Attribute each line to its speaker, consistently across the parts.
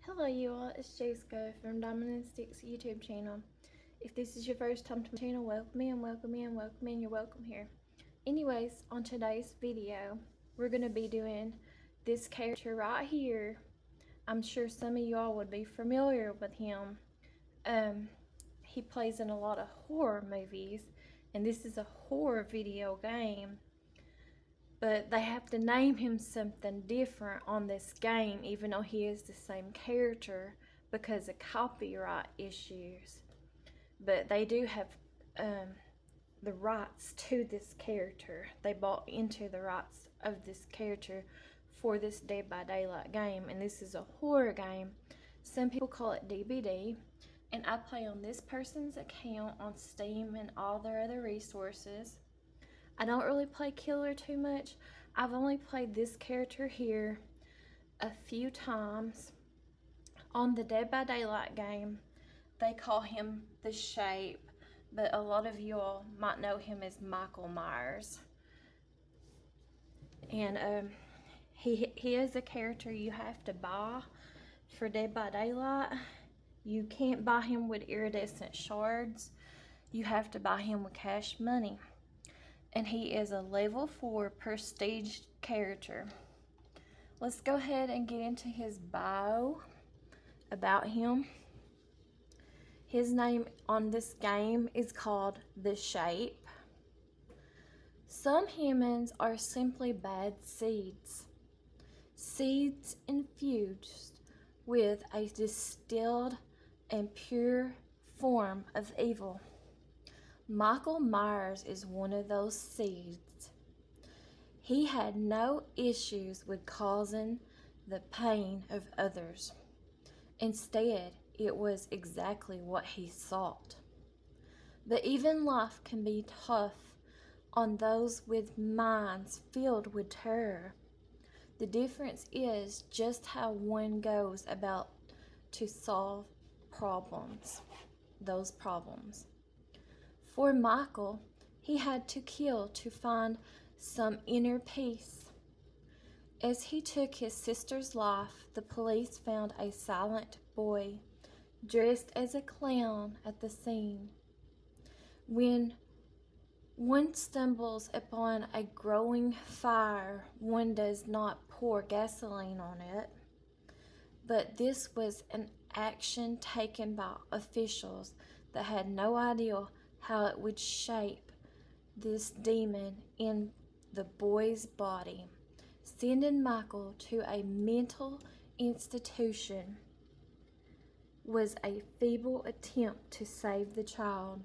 Speaker 1: Hello you all, it's Jessica from Diamond Sticks YouTube channel. If this is your first time to my channel, welcome in, welcome in, welcome in, you're welcome here. Anyways, on today's video, we're going to be doing this character right here. I'm sure some of y'all would be familiar with him. He plays in a lot of horror movies, and this is a horror video game. But they have to name him something different on this game, even though he is the same character, because of copyright issues. But they do have the rights to this character. They bought into the rights of this character for this Dead by Daylight game, and this is a horror game. Some people call it DBD, and I play on this person's account on Steam and all their other resources. I don't really play Killer too much. I've only played this character here a few times. On the Dead by Daylight game, they call him The Shape, but a lot of you all might know him as Michael Myers. And he is a character you have to buy for Dead by Daylight. You can't buy him with iridescent shards. You have to buy him with cash money. And he is a level 4 prestige character. Let's go ahead and get into his bio about him. His name on this game is called The Shape. Some humans are simply bad seeds. Seeds infused with a distilled and pure form of evil. Michael Myers is one of those seeds. He had no issues with causing the pain of others. Instead, it was exactly what he sought. But even life can be tough on those with minds filled with terror. The difference is just how one goes about to solve those problems. For Michael, he had to kill to find some inner peace. As he took his sister's life, the police found a silent boy dressed as a clown at the scene. When one stumbles upon a growing fire, one does not pour gasoline on it. But this was an action taken by officials that had no idea how it would shape this demon in the boy's body, sending Michael to a mental institution was a feeble attempt to save the child.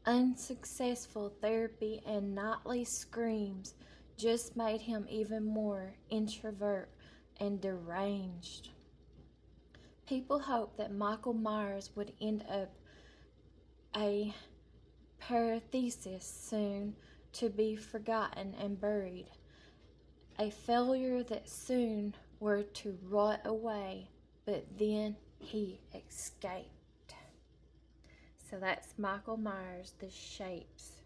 Speaker 1: Unsuccessful therapy and nightly screams just made him even more introvert and deranged. People hoped that Michael Myers would end up a parenthesis soon to be forgotten and buried, a failure that soon were to rot away, but then he escaped. So that's Michael Myers, The Shape's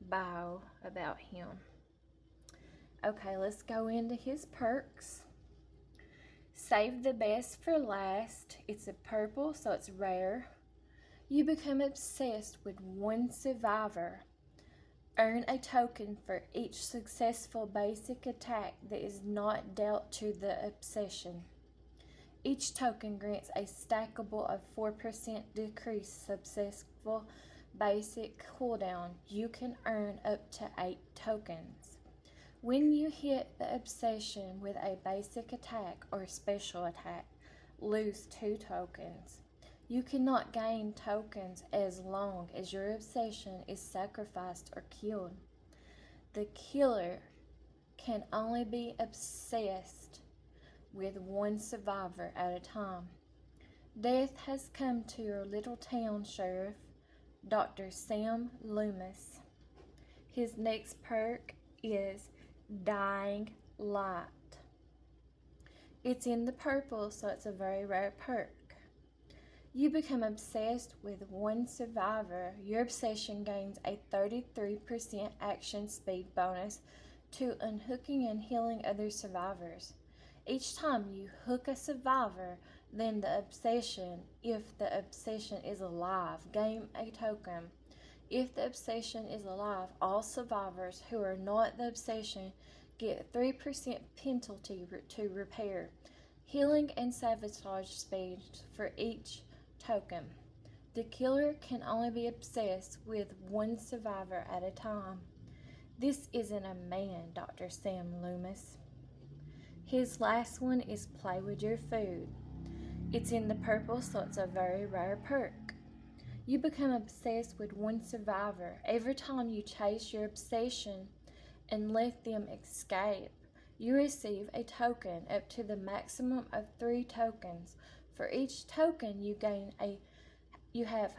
Speaker 1: bio about him. Okay, let's go into his perks. Save the best for last. It's a purple, so it's rare. You become obsessed with one survivor. Earn a token for each successful basic attack that is not dealt to the obsession. Each token grants a stackable of 4% decreased successful basic cooldown. You can earn up to 8 tokens. When you hit the obsession with a basic attack or special attack, lose 2 tokens. You cannot gain tokens as long as your obsession is sacrificed or killed. The killer can only be obsessed with one survivor at a time. Death has come to your little town sheriff, Dr. Sam Loomis. His next perk is Dying Light. It's in the purple, so it's a very rare perk. You become obsessed with one survivor. Your obsession gains a 33% action speed bonus to unhooking and healing other survivors. Each time you hook a survivor, then the obsession, if the obsession is alive, gain a token. If the obsession is alive, all survivors who are not the obsession get 3% penalty to repair, healing, and sabotage speed for each token. The killer can only be obsessed with one survivor at a time. This isn't a man, Dr. Sam Loomis. His last one is play with your food. It's in the purple, so it's a very rare perk. You become obsessed with one survivor every time you chase your obsession and let them escape. You receive a token up to the maximum of 3 tokens. For each token you have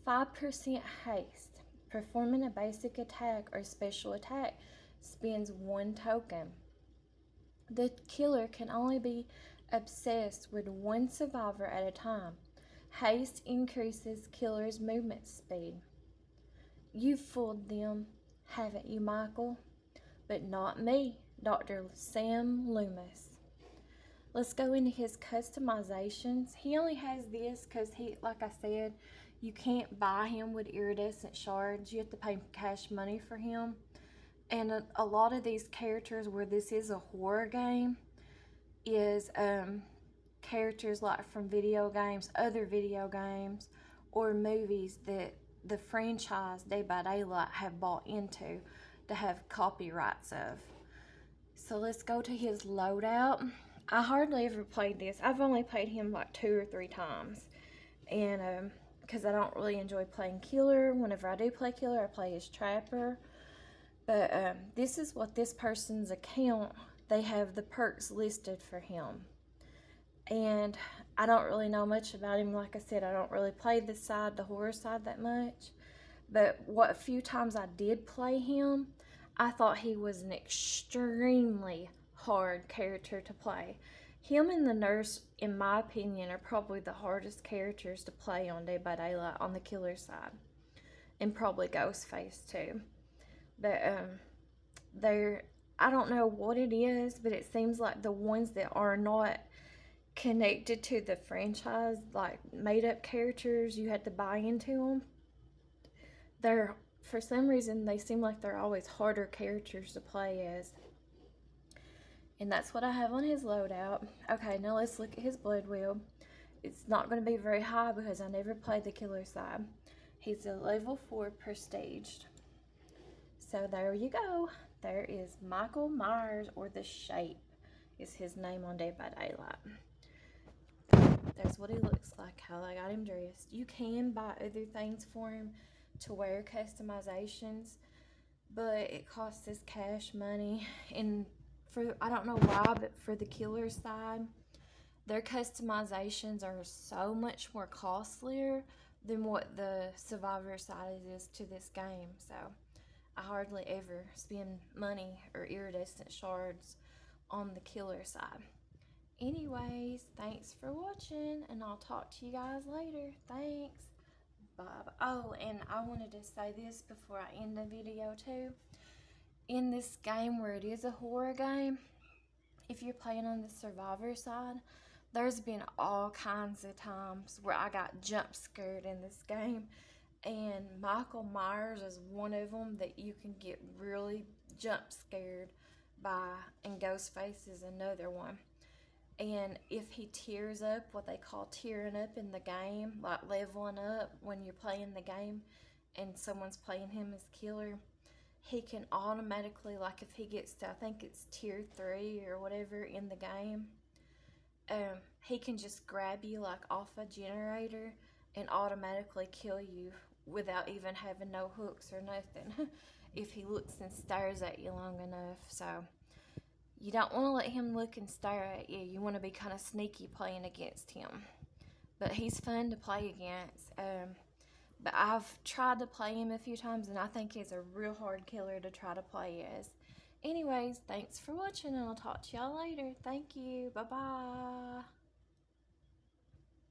Speaker 1: 5% haste. Performing a basic attack or special attack spends 1 token. The killer can only be obsessed with one survivor at a time. Haste increases killer's movement speed. You've fooled them, haven't you, Michael? But not me, Dr. Sam Loomis. Let's go into his customizations. He only has this because like I said, you can't buy him with iridescent shards. You have to pay cash money for him. And a lot of these characters where this is a horror game is characters like from video games, other video games, or movies that the franchise Dead by Daylight have bought into to have copyrights of. So let's go to his loadout. I hardly ever played this. I've only played him like 2 or 3 times. And because I don't really enjoy playing killer. Whenever I do play killer, I play as trapper. But this is what this person's account, they have the perks listed for him. And I don't really know much about him. Like I said, I don't really play this side, the horror side, that much. But what few times I did play him, I thought he was an extremely hard character to play. Him and the nurse, in my opinion, are probably the hardest characters to play on Dead by Daylight on the killer side. And probably Ghostface too. But I don't know what it is, but it seems like the ones that are not connected to the franchise, like made up characters, you had to buy into them. For some reason, they seem like they're always harder characters to play as. And that's what I have on his loadout. Okay, now let's look at his blood wheel. It's not going to be very high because I never played the killer side. He's a level 4 prestiged. So there you go. There is Michael Myers, or The Shape is his name on Dead by Daylight. That's what he looks like, how I got him dressed. You can buy other things for him to wear customizations, but it costs us cash money. And I don't know why, but for the killer side, their customizations are so much more costlier than what the survivor side is to this game. So I hardly ever spend money or iridescent shards on the killer side. Anyways, thanks for watching, and I'll talk to you guys later. Thanks. Bye. Oh, and I wanted to say this before I end the video too. In this game where it is a horror game, if you're playing on the survivor side, there's been all kinds of times where I got jump scared in this game. And Michael Myers is one of them that you can get really jump scared by, and Ghostface is another one. And if he tears up, what they call tearing up in the game, like leveling up when you're playing the game and someone's playing him as killer, he can automatically, like if he gets to, I think it's tier 3 or whatever in the game, he can just grab you like off a generator and automatically kill you without even having no hooks or nothing if he looks and stares at you long enough. So you don't want to let him look and stare at you. You want to be kind of sneaky playing against him. But he's fun to play against. But I've tried to play him a few times, and I think he's a real hard killer to try to play as. Anyways, thanks for watching, and I'll talk to y'all later. Thank you. Bye-bye.